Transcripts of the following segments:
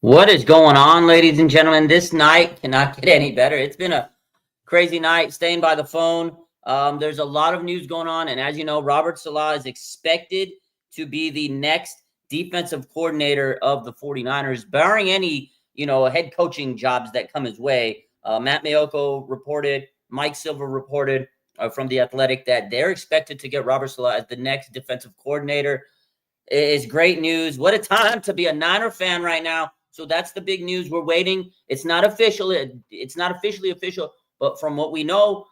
What is going on, ladies and gentlemen? This night cannot get any better. It's been a crazy night staying by the phone. There's a lot of news going on. And as you know, Robert Salah is expected to be the next defensive coordinator of the 49ers, barring any, head coaching jobs that come his way. Matt Maiocco reported, Mike Silver reported from The Athletic that they're expected to get Robert Salah as the next defensive coordinator. It's great news. What a time to be a Niner fan right now. So that's the big news. We're waiting. It's not official. It's not officially official, but from what we know,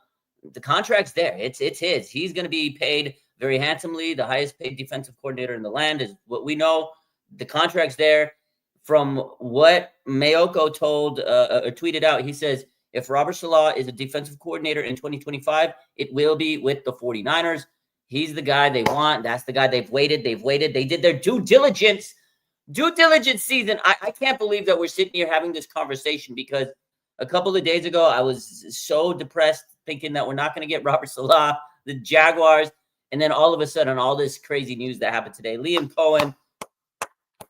the contract's there. It's his. He's going to be paid very handsomely. The highest paid defensive coordinator in the land is what we know. The contract's there. From what Maiocco told or tweeted out, he says, if Robert Salah is a defensive coordinator in 2025, it will be with the 49ers. He's the guy they want. That's the guy they've waited. They did their due diligence season. I can't believe that we're sitting here having this conversation because a couple of days ago, I was so depressed thinking that we're not going to get Robert Salah, the Jaguars. And then all of a sudden, all this crazy news that happened today. Liam Cohen,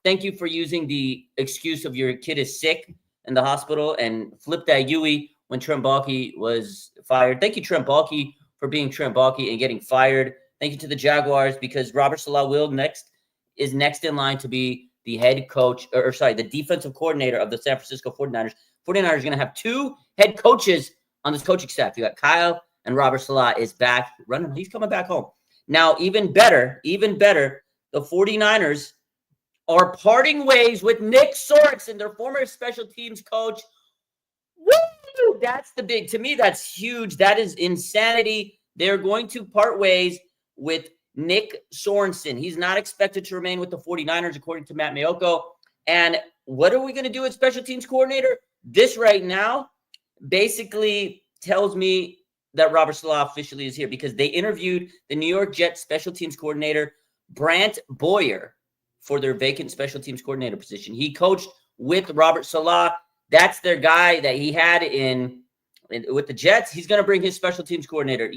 thank you for using the excuse of your kid is sick in the hospital and flip that Yui when Trent Baalke was fired. Thank you, Trent Baalke, for being Trent Baalke and getting fired. Thank you to the Jaguars because Robert Salah is next in line to be the head coach, the defensive coordinator of the San Francisco 49ers. 49ers are going to have two head coaches on this coaching staff. You got Kyle and Robert Salah is back running. He's coming back home. Now, even better, the 49ers are parting ways with Nick Sorenson, their former special teams coach. Woo! That's to me, that's huge. That is insanity. They're going to part ways with Nick Sorenson. He's not expected to remain with the 49ers, according to Matt Maiocco. And what are we going to do with special teams coordinator? This right now basically tells me that Robert Salah officially is here because they interviewed the New York Jets special teams coordinator, Brant Boyer, for their vacant special teams coordinator position. He coached with Robert Salah. That's their guy that he had with the Jets. He's going to bring his special teams coordinator.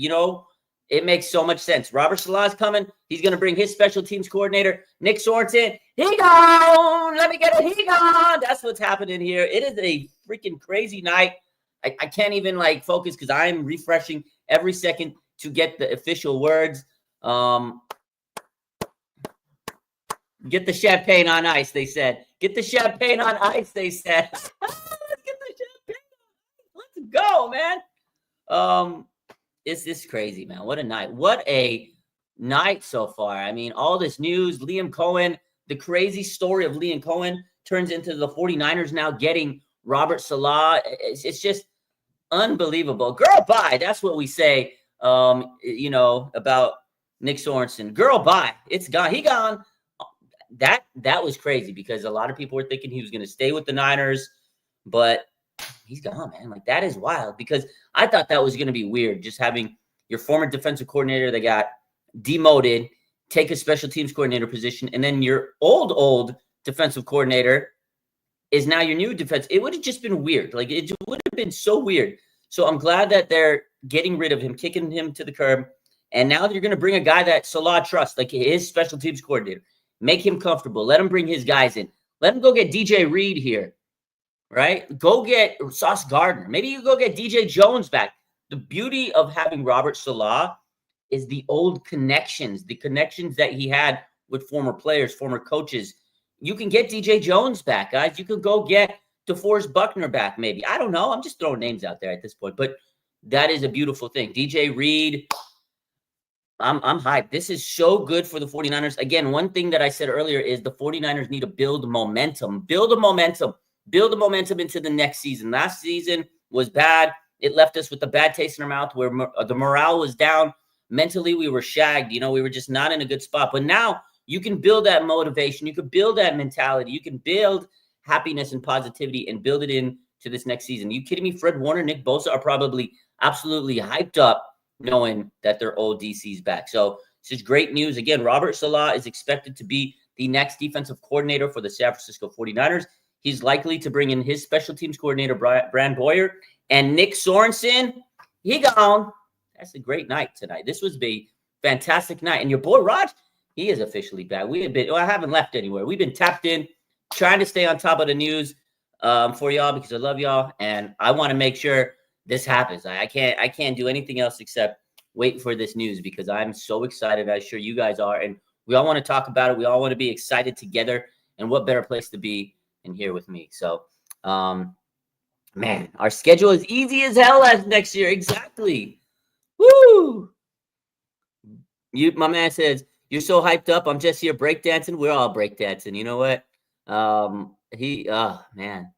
It makes so much sense. Robert Salah's coming. He's going to bring his special teams coordinator, Nick Sorenson. He gone. Let me get it. He gone. That's what's happening here. It is a freaking crazy night. I can't even focus because I'm refreshing every second to get the official words. Get the champagne on ice, they said. Get the champagne on ice, they said. Let's get the champagne. Let's go, man. It's this crazy, man. What a night. What a night so far. I mean, all this news, Liam Cohen, the crazy story of Liam Cohen turns into the 49ers now getting Robert Salah. It's just unbelievable. Girl, bye. That's what we say, about Nick Sorenson. Girl, bye. It's gone. He gone. That was crazy because a lot of people were thinking he was going to stay with the Niners, but he's gone, man. That is wild because I thought that was going to be weird, just having your former defensive coordinator that got demoted take a special teams coordinator position, and then your old defensive coordinator is now your new defense. It would have just been weird. It would have been so weird. So I'm glad that they're getting rid of him, kicking him to the curb, and now you're going to bring a guy that Salah trusts, like his special teams coordinator. Make him comfortable. Let him bring his guys in. Let him go get DJ Reed here. Right? Go get Sauce Gardner. Maybe you go get DJ Jones back. The beauty of having Robert Salah is the old connections, the connections that he had with former players, former coaches. You can get DJ Jones back, guys. You could go get DeForest Buckner back, maybe. I don't know. I'm just throwing names out there at this point, but that is a beautiful thing. DJ Reed, I'm hyped. This is so good for the 49ers. Again, one thing that I said earlier is the 49ers need to build momentum. Build the momentum into the next season. Last season was bad. It left us with a bad taste in our mouth where the morale was down. Mentally, we were shagged. We were just not in a good spot. But now you can build that motivation. You can build that mentality. You can build happiness and positivity and build it into this next season. Are you kidding me? Fred Warner, Nick Bosa are probably absolutely hyped up knowing that their old DC's back. So this is great news. Again, Robert Salah is expected to be the next defensive coordinator for the San Francisco 49ers. He's likely to bring in his special teams coordinator, Brant Boyer, and Nick Sorenson. He gone. That's a great night tonight. This was a fantastic night. And your boy, Raj, he is officially back. I haven't left anywhere. We've been tapped in trying to stay on top of the news for y'all because I love y'all and I want to make sure this happens. I can't do anything else except wait for this news because I'm so excited. I'm sure you guys are, and we all want to talk about it. We all want to be excited together, and what better place to be than here with me? So, man, our schedule is easy as hell as next year. Exactly. Woo! My man says you're so hyped up. I'm just here breakdancing. We're all breakdancing. You know what? Man.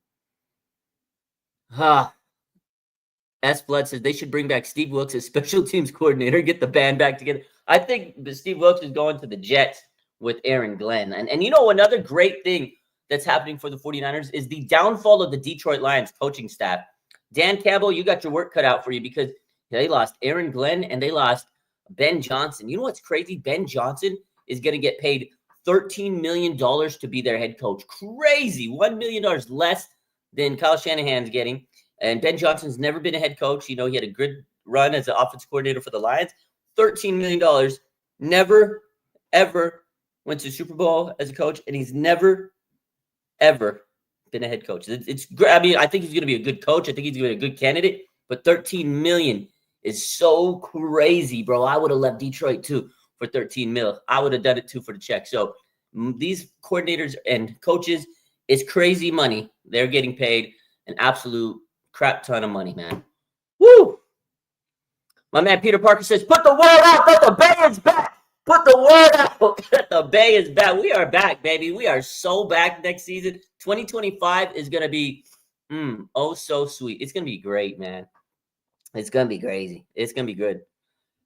S. Blood says they should bring back Steve Wilkes as special teams coordinator, get the band back together. I think Steve Wilkes is going to the Jets with Aaron Glenn. And you know, another great thing that's happening for the 49ers is the downfall of the Detroit Lions coaching staff. Dan Campbell, you got your work cut out for you because they lost Aaron Glenn and they lost Ben Johnson. You know what's crazy? Ben Johnson is going to get paid $13 million to be their head coach. Crazy. $1 million less than Kyle Shanahan's getting. And Ben Johnson's never been a head coach. You know, he had a good run as an offensive coordinator for the Lions. $13 million. Never, ever went to Super Bowl as a coach. And he's never, ever been a head coach. It's great. I mean, I think he's going to be a good coach. I think he's going to be a good candidate. But $13 million is so crazy, bro. I would have left Detroit, too, for $13 million. I would have done it, too, for the check. So these coordinators and coaches, it's crazy money. They're getting paid an absolute crap ton of money, man. Woo! My man Peter Parker says, put the word out that the Bay is back. Put the word out that the Bay is back. We are back, baby. We are so back next season. 2025 is going to be oh so sweet. It's going to be great, man. It's going to be crazy. It's going to be good.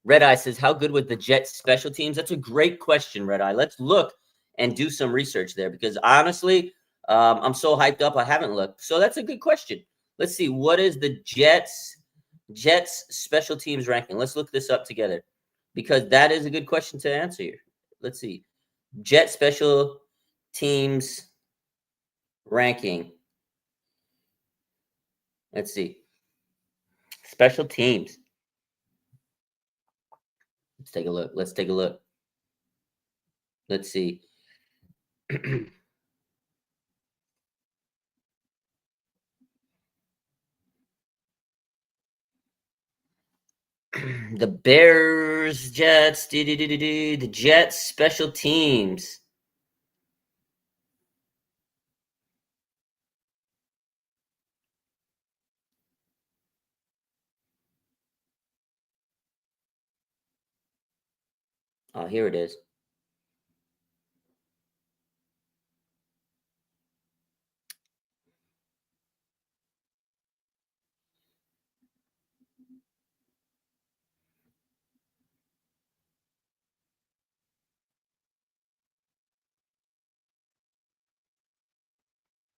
Red Eye says, how good with the Jets special teams? That's a great question, Red Eye. Let's look and do some research there because honestly, I'm so hyped up. I haven't looked. So that's a good question. Let's see. What is the Jets special teams ranking? Let's look this up together because that is a good question to answer here. Let's see. Jet special teams ranking. Let's see. Special teams. Let's take a look. Let's take a look. Let's see. The Bears, Jets, the Jets special teams. Oh, here it is.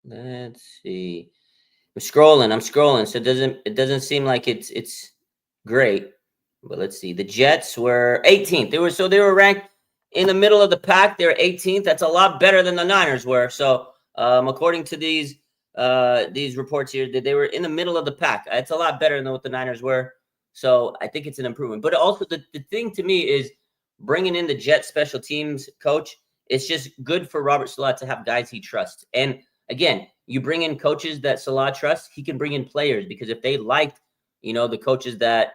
Let's see. I'm scrolling. So it doesn't seem like it's great. But let's see. The Jets were 18th. They were ranked in the middle of the pack. They were 18th. That's a lot better than the Niners were. So according to these reports here, that they were in the middle of the pack. It's a lot better than what the Niners were. So I think it's an improvement. But also the thing to me is bringing in the Jets special teams coach. It's just good for Robert Salah to have guys he trusts. And again, you bring in coaches that Salah trusts, he can bring in players because if they liked, the coaches that,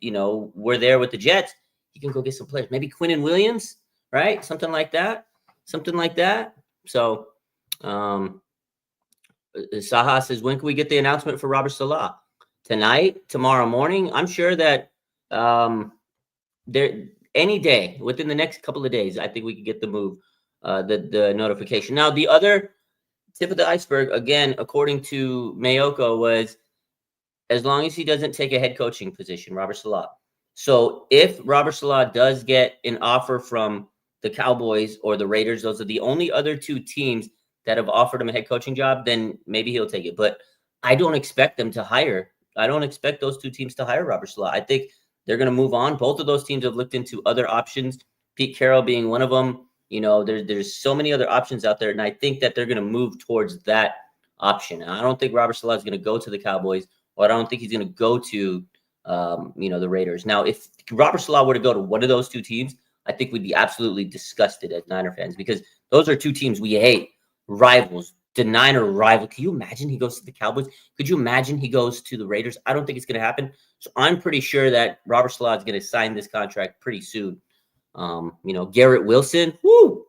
were there with the Jets, he can go get some players. Maybe Quinnen Williams, right? Something like that. So, Saha says, when can we get the announcement for Robert Salah? Tonight, tomorrow morning? I'm sure that there any day within the next couple of days, I think we could get the move, the notification. Now, the other tip of the iceberg, again, according to Mayoko, was as long as he doesn't take a head coaching position, Robert Salah. So if Robert Salah does get an offer from the Cowboys or the Raiders, those are the only other two teams that have offered him a head coaching job, then maybe he'll take it. But I don't expect them to hire. I don't expect those two teams to hire Robert Salah. I think they're going to move on. Both of those teams have looked into other options, Pete Carroll being one of them. There's so many other options out there, and I think that they're going to move towards that option. And I don't think Robert Salah is going to go to the Cowboys, or I don't think he's going to go to, the Raiders. Now, if Robert Salah were to go to one of those two teams, I think we'd be absolutely disgusted as Niner fans because those are two teams we hate. rivals, the Niner rival. Can you imagine he goes to the Cowboys? Could you imagine he goes to the Raiders? I don't think it's going to happen. So I'm pretty sure that Robert Salah is going to sign this contract pretty soon. Garrett Wilson, woo.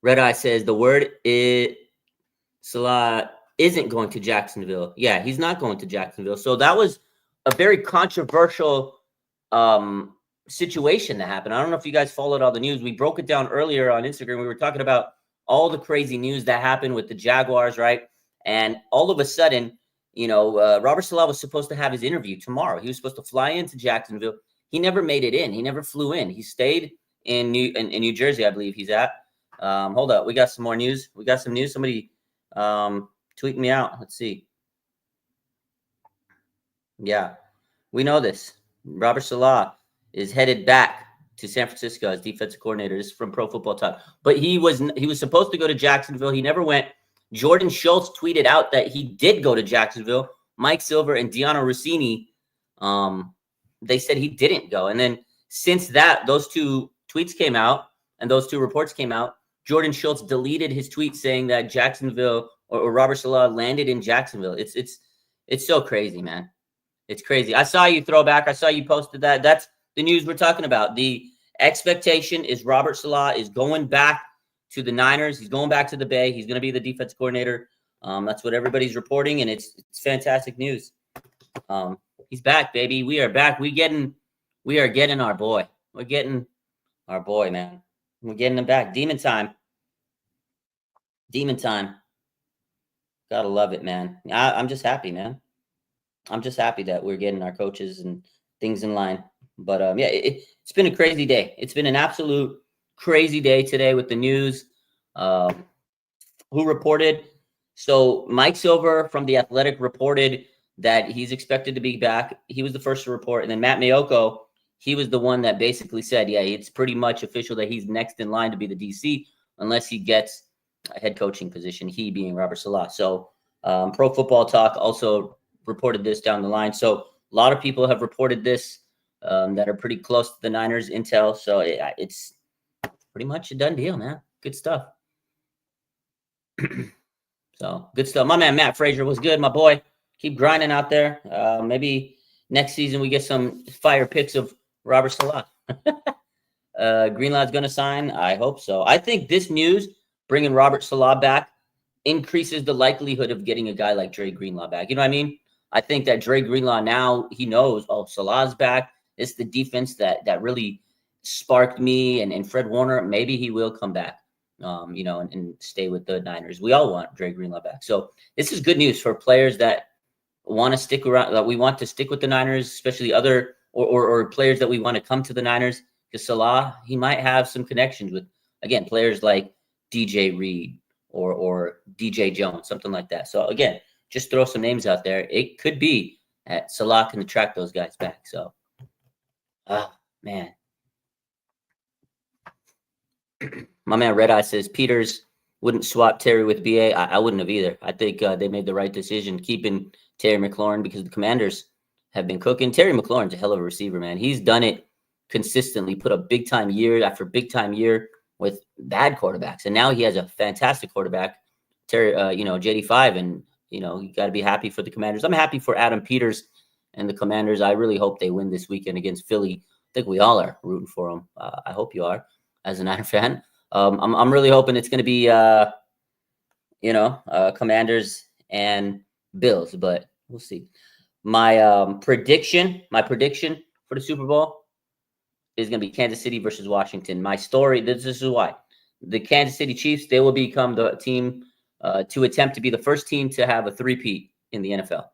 Red Eye says the word is Salah isn't going to Jacksonville. Yeah, he's not going to Jacksonville. So that was a very controversial situation that happened. I don't know if you guys followed all the news. We broke it down earlier on Instagram. We were talking about all the crazy news that happened with the Jaguars, right? And all of a sudden, Robert Salah was supposed to have his interview tomorrow. He was supposed to fly into Jacksonville. He never made it in. He never flew in. He stayed in New Jersey, I believe he's at. Hold up. We got some more news. We got some news. Somebody tweet me out. Let's see. Yeah, we know this. Robert Salah is headed back to San Francisco as defensive coordinator. This is from Pro Football Talk. But he was supposed to go to Jacksonville. He never went. Jordan Schultz tweeted out that he did go to Jacksonville. Mike Silver and Deanna Rossini, they said he didn't go. And then since those two tweets came out and those two reports came out, Jordan Schultz deleted his tweet saying that Jacksonville or Robert Salah landed in Jacksonville. It's so crazy, man. It's crazy. I saw you throw back. I saw you posted that. That's the news we're talking about. The expectation is Robert Salah is going back to the Niners. He's going back to the Bay. He's going to be the defense coordinator. That's what everybody's reporting, and it's fantastic news. He's back, baby. We are back. We are getting our boy. We're getting our boy, man. We're getting him back. Demon time. Demon time. Gotta love it, man. I'm just happy, man. I'm just happy that we're getting our coaches and things in line. But yeah, it's been a crazy day. It's been an absolute crazy day today with the news. Who reported? So Mike Silver from The Athletic reported that he's expected to be back. He was the first to report. And then Matt Mayoko, he was the one that basically said, yeah, it's pretty much official that he's next in line to be the DC unless he gets a head coaching position, he being Robert Salah. So Pro Football Talk also reported this down the line. So a lot of people have reported this that are pretty close to the Niners intel. So it's pretty much a done deal, man. Good stuff. So good stuff. My man, Matt Frazier, was good. My boy, keep grinding out there. Maybe next season we get some fire picks of Robert Salah. Greenlaw's going to sign. I hope so. I think this news, bringing Robert Salah back, increases the likelihood of getting a guy like Dre Greenlaw back. You know what I mean? I think that Dre Greenlaw now, he knows, oh, Salah's back. It's the defense that really sparked me and Fred Warner. Maybe he will come back, and stay with the Niners. We all want Dre Greenlaw back. So this is good news for players that want to stick around, that we want to stick with the Niners, especially other or players that we want to come to the Niners. Because Salah, he might have some connections with, again, players like DJ Reed or DJ Jones, something like that. So again, just throw some names out there. It could be that Salah can attract those guys back. So, man. My man Red Eye says Peters wouldn't swap Terry with BA. I wouldn't have either. I think they made the right decision keeping Terry McLaurin because the Commanders have been cooking. Terry McLaurin's a hell of a receiver, man. He's done it consistently, put a big-time year after big-time year with bad quarterbacks. And now he has a fantastic quarterback, Terry, JD5, and, you got to be happy for the Commanders. I'm happy for Adam Peters and the Commanders. I really hope they win this weekend against Philly. I think we all are rooting for them. I hope you are as a Niner fan. I'm really hoping it's going to be, Commanders and Bills, but we'll see. My prediction for the Super Bowl is going to be Kansas City versus Washington. My story, this is why. The Kansas City Chiefs, they will become the team to attempt to be the first team to have a three-peat in the NFL,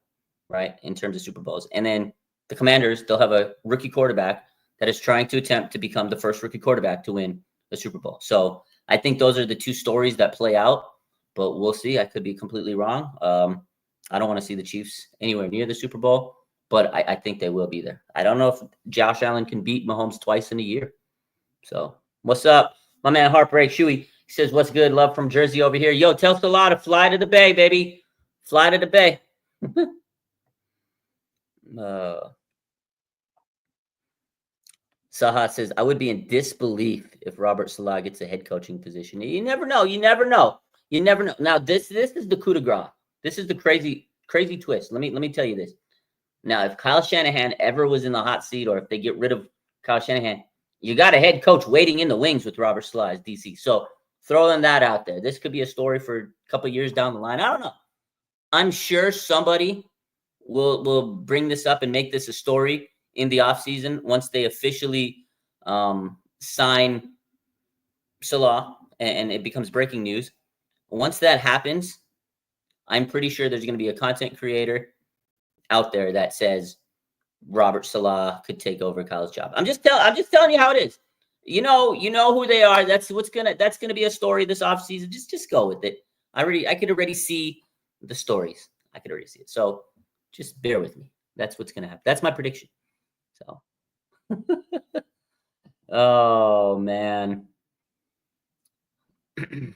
right, in terms of Super Bowls. And then the Commanders, they'll have a rookie quarterback that is trying to attempt to become the first rookie quarterback to win the Super Bowl. So I think those are the two stories that play out, but we'll see. I could be completely wrong. I don't want to see the Chiefs anywhere near the Super Bowl, but I think they will be there. I don't know if Josh Allen can beat Mahomes twice in a year. So what's up? My man Heartbreak Shuey says, what's good? Love from Jersey over here. Yo, tell Salah to fly to the Bay, baby. Fly to the Bay. Saha says, I would be in disbelief if Robert Salah gets a head coaching position. You never know. You never know. You never know. Now, this is the coup de grace. This is the crazy twist. Let me tell you this. Now, if Kyle Shanahan ever was in the hot seat, or if they get rid of Kyle Shanahan, you got a head coach waiting in the wings with Robert Salah as DC. So throwing that out there. This could be a story for a couple years down the line. I don't know. I'm sure somebody will bring this up and make this a story in the offseason once they officially sign Salah and it becomes breaking news. Once that happens, I'm pretty sure there's going to be a content creator out there that says Robert Salah could take over Kyle's job. I'm just telling you how it is. You know who they are. That's gonna be a story this offseason. Just go with it. I could already see the stories. I could already see it. So just bear with me. That's what's gonna happen. That's my prediction. So oh man.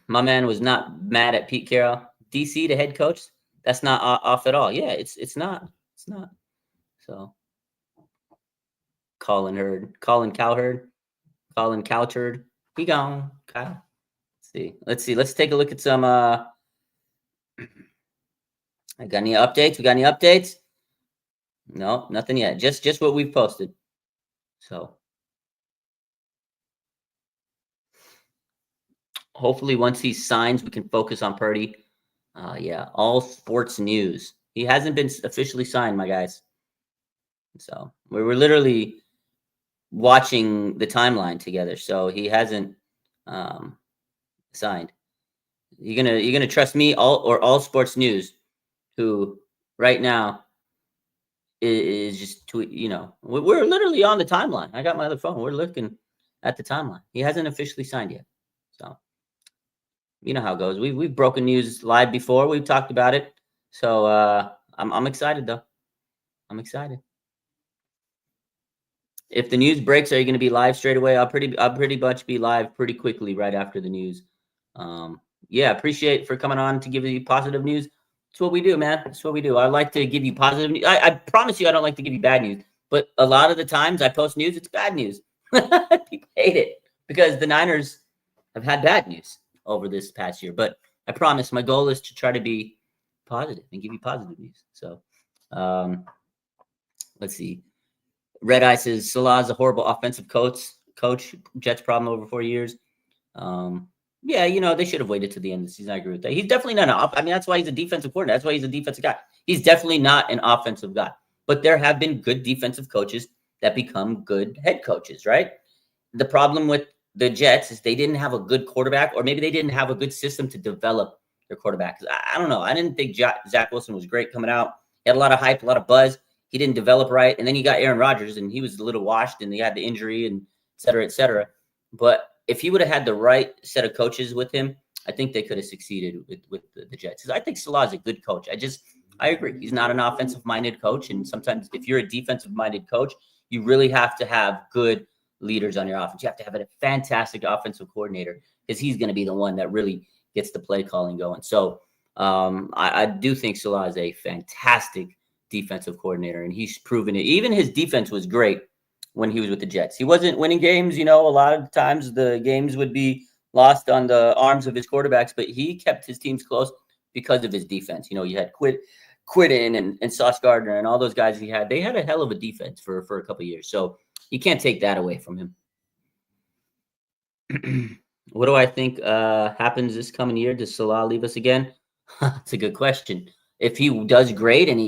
My man was not mad at Pete Carroll. DC, the head coach, that's not off at all. Yeah, it's not. It's not. So Colin Cowherd. He gone. Kyle. Let's see. Let's take a look at some I got any updates? We got any updates? No, nothing yet. Just what we've posted. So hopefully once he signs, we can focus on Purdy. Yeah, all sports news. He hasn't been officially signed, my guys. So we're literally watching the timeline together. So he hasn't signed. You're gonna trust me all sports news, who right now is just we're literally on the timeline. I got my other phone. We're looking at the timeline. He hasn't officially signed yet. So you know how it goes. We've broken news live before. We've talked about it. So I'm excited though. I'm excited. If the news breaks, are you going to be live straight away? I'll pretty much be live pretty quickly right after the news. Yeah, appreciate for coming on to give you positive news. It's what we do, man. It's what we do. I like to give you positive news. I promise you, I don't like to give you bad news. But a lot of the times I post news, it's bad news. People hate it because the Niners have had bad news over this past year. But I promise my goal is to try to be positive and give you positive news. So let's see. Red Eye says Salah's a horrible offensive coach. Jets problem over 4 years. Yeah, they should have waited to the end of the season. I agree with that. He's definitely not that's why he's a defensive coordinator. That's why he's a defensive guy. He's definitely not an offensive guy. But there have been good defensive coaches that become good head coaches, right? The problem with the Jets is they didn't have a good quarterback, or maybe they didn't have a good system to develop their quarterback. I don't know. I didn't think Zach Wilson was great coming out. He had a lot of hype, a lot of buzz. He didn't develop right. And then you got Aaron Rodgers, and he was a little washed, and he had the injury, and et cetera, et cetera. But if he would have had the right set of coaches with him, I think they could have succeeded with the Jets. I think Salah is a good coach. I agree. He's not an offensive-minded coach. And sometimes if you're a defensive-minded coach, you really have to have good leaders on your offense. You have to have a fantastic offensive coordinator, because he's going to be the one that really gets the play calling going. So I do think Salah is a fantastic defensive coordinator, and he's proven it. Even his defense was great when he was with the Jets. He wasn't winning games. A lot of times the games would be lost on the arms of his quarterbacks, but he kept his teams close because of his defense. You had Quidden and Sauce Gardner and all those guys he had. They had a hell of a defense for a couple of years. So you can't take that away from him. What do I think happens this coming year? Does Salah leave us again? That's a good question. If he does great and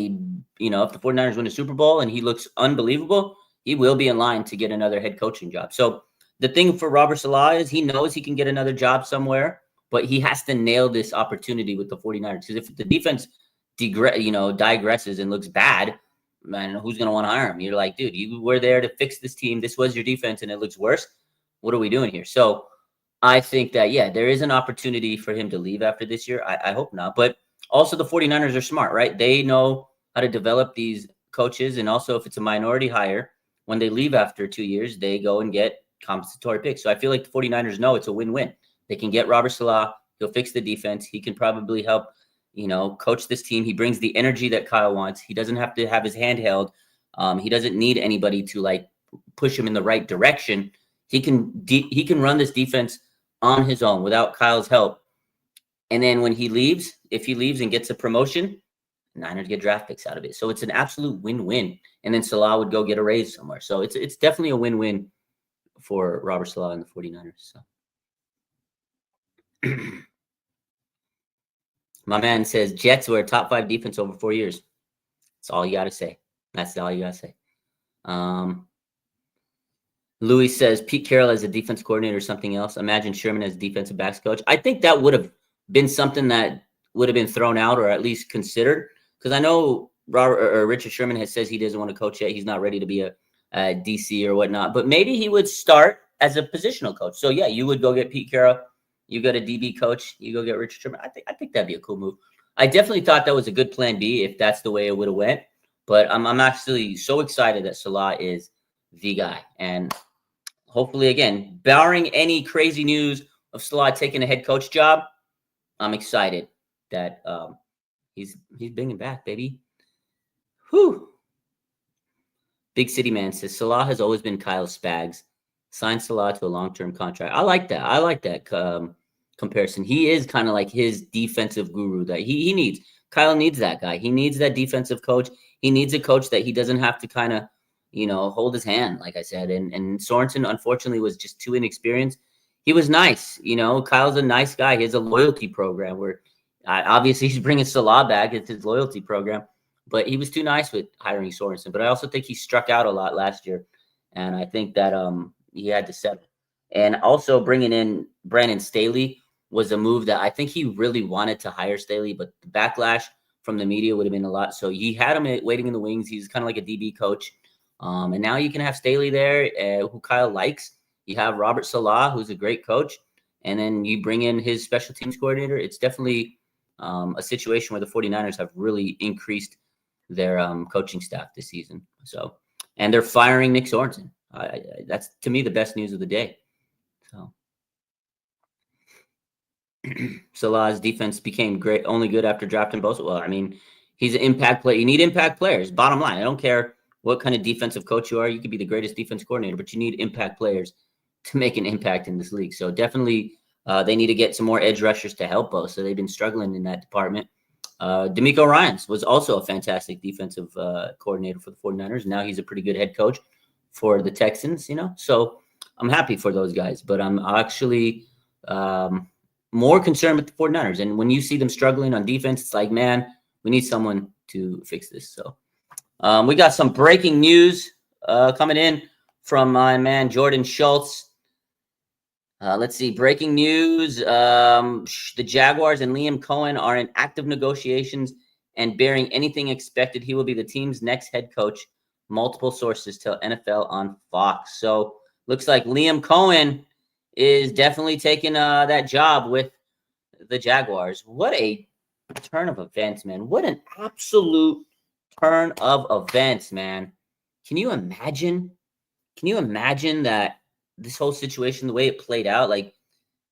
if the 49ers win a Super Bowl and he looks unbelievable, he will be in line to get another head coaching job. So the thing for Robert Salah is he knows he can get another job somewhere, but he has to nail this opportunity with the 49ers. Because if the defense digresses and looks bad, man, who's going to want to hire him? You're like, dude, you were there to fix this team. This was your defense, and it looks worse. What are we doing here? So I think that, yeah, there is an opportunity for him to leave after this year. I hope not. But also the 49ers are smart, right? They know how to develop these coaches. And also if it's a minority hire, when they leave after 2 years, they go and get compensatory picks. So I feel like the 49ers know it's a win-win. They can get Robert Salah. He'll fix the defense. He can probably help, coach this team. He brings the energy that Kyle wants. He doesn't have to have his hand held. He doesn't need anybody to push him in the right direction, he can run this defense on his own without Kyle's help. And then when he leaves, if he leaves and gets a promotion, Niners get draft picks out of it. So it's an absolute win-win. And then Salah would go get a raise somewhere. So it's definitely a win-win for Robert Salah and the 49ers. So my man says Jets were a top 5 defense over 4 years. That's all you got to say. That's all you got to say. Louis says Pete Carroll as a defense coordinator or something else. Imagine Sherman as defensive backs coach. I think that would have been something that would have been thrown out or at least considered, because I know Richard Sherman has says he doesn't want to coach yet. He's not ready to be a DC or whatnot. But maybe he would start as a positional coach. So yeah, you would go get Pete Carroll. You got a DB coach. You go get Richard Sherman. I think that'd be a cool move. I definitely thought that was a good plan B if that's the way it would have went. But I'm actually so excited that Salah is the guy. And hopefully, again, barring any crazy news of Salah taking a head coach job, I'm excited that he's bringing back, baby. Whew. Big City Man says Salah has always been Kyle's Spags. Sign Salah to a long-term contract. I like that. I like that comparison. He is kind of like his defensive guru that he needs. Kyle needs that guy. He needs that defensive coach. He needs a coach that he doesn't have to kind of, hold his hand, like I said. And Sorensen, unfortunately, was just too inexperienced. He was nice. Kyle's a nice guy. He has a loyalty program where obviously he's bringing Salah back. It's his loyalty program. But he was too nice with hiring Sorensen. But I also think he struck out a lot last year. And I think that he had to settle. And also bringing in Brandon Staley was a move that I think he really wanted to hire Staley, but the backlash from the media would have been a lot. So he had him waiting in the wings. He's kind of like a DB coach. And now you can have Staley there, who Kyle likes. You have Robert Salah, who's a great coach. And then you bring in his special teams coordinator. It's definitely a situation where the 49ers have really increased their coaching staff this season. So, and they're firing Nick Sorensen. That's, to me, the best news of the day. So Salah's defense became great, only good after drafting Bosa. Well, I mean, he's an impact player. You need impact players. Bottom line, I don't care what kind of defensive coach you are. You could be the greatest defense coordinator, but you need impact players to make an impact in this league. So definitely they need to get some more edge rushers to help Bosa. So they've been struggling in that department. D'Amico Ryans was also a fantastic defensive coordinator for the 49ers. Now he's a pretty good head coach for the Texans, So I'm happy for those guys, but I'm actually more concerned with the 49ers. And when you see them struggling on defense, it's like, man, we need someone to fix this. So we got some breaking news coming in from my man, Jordan Schultz. Let's see. Breaking news. The Jaguars and Liam Cohen are in active negotiations, and bearing anything expected, he will be the team's next head coach. Multiple sources tell NFL on Fox. So looks like Liam Cohen is definitely taking that job with the Jaguars. What a turn of events, man. What an absolute turn of events, man. Can you imagine? Can you imagine that this whole situation, the way it played out? Like,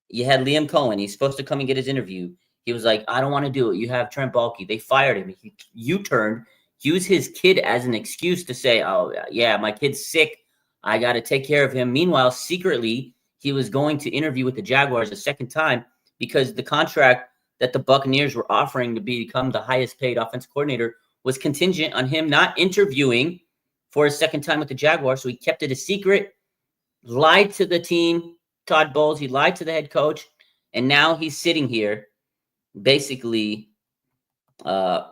you had Liam Cohen. He's supposed to come and get his interview. He was like, I don't want to do it. You have Trent Baalke. They fired him. He U-turned, used his kid as an excuse to say, oh, yeah, my kid's sick. I got to take care of him. Meanwhile, secretly, he was going to interview with the Jaguars a second time because the contract that the Buccaneers were offering to become the highest paid offensive coordinator was contingent on him not interviewing for a second time with the Jaguars. So he kept it a secret, lied to the team, Todd Bowles. He lied to the head coach. And now he's sitting here basically a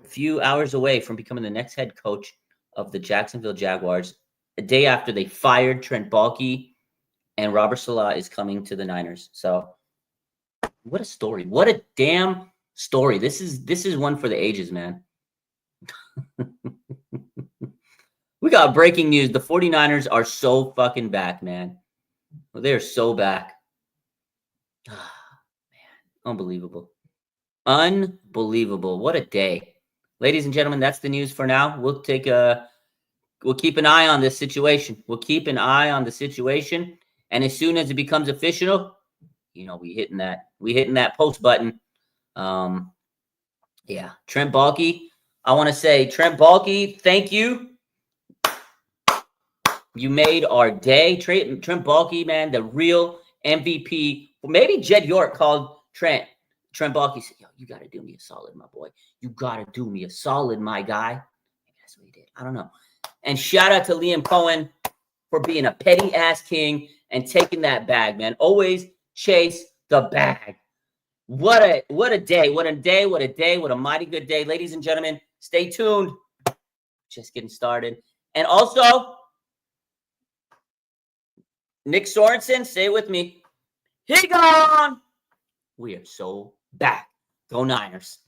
few hours away from becoming the next head coach of the Jacksonville Jaguars. A day after they fired Trent Baalke, and Robert Salah is coming to the Niners. So what a story. What a damn story. This is one for the ages, man. We got breaking news. The 49ers are so fucking back, man. They're so back. Man, unbelievable. Unbelievable. What a day. Ladies and gentlemen, that's the news for now. We'll keep an eye on this situation. We'll keep an eye on the situation. And as soon as it becomes official, we hitting that post button. Yeah. Trent Baalke. I want to say, Trent Baalke, thank you. You made our day. Trent Baalke, man, the real MVP. Well, maybe Jed York called Trent Baalke, said, yo, you got to do me a solid, my boy. You got to do me a solid, my guy. Maybe that's what he did. I don't know. And shout out to Liam Cohen for being a petty ass king and taking that bag, man. Always chase the bag. What a day. What a day. What a day. What a mighty good day. Ladies and gentlemen, stay tuned. Just getting started. And also, Nick Sorenson, stay with me. He gone. We are so back. Go Niners.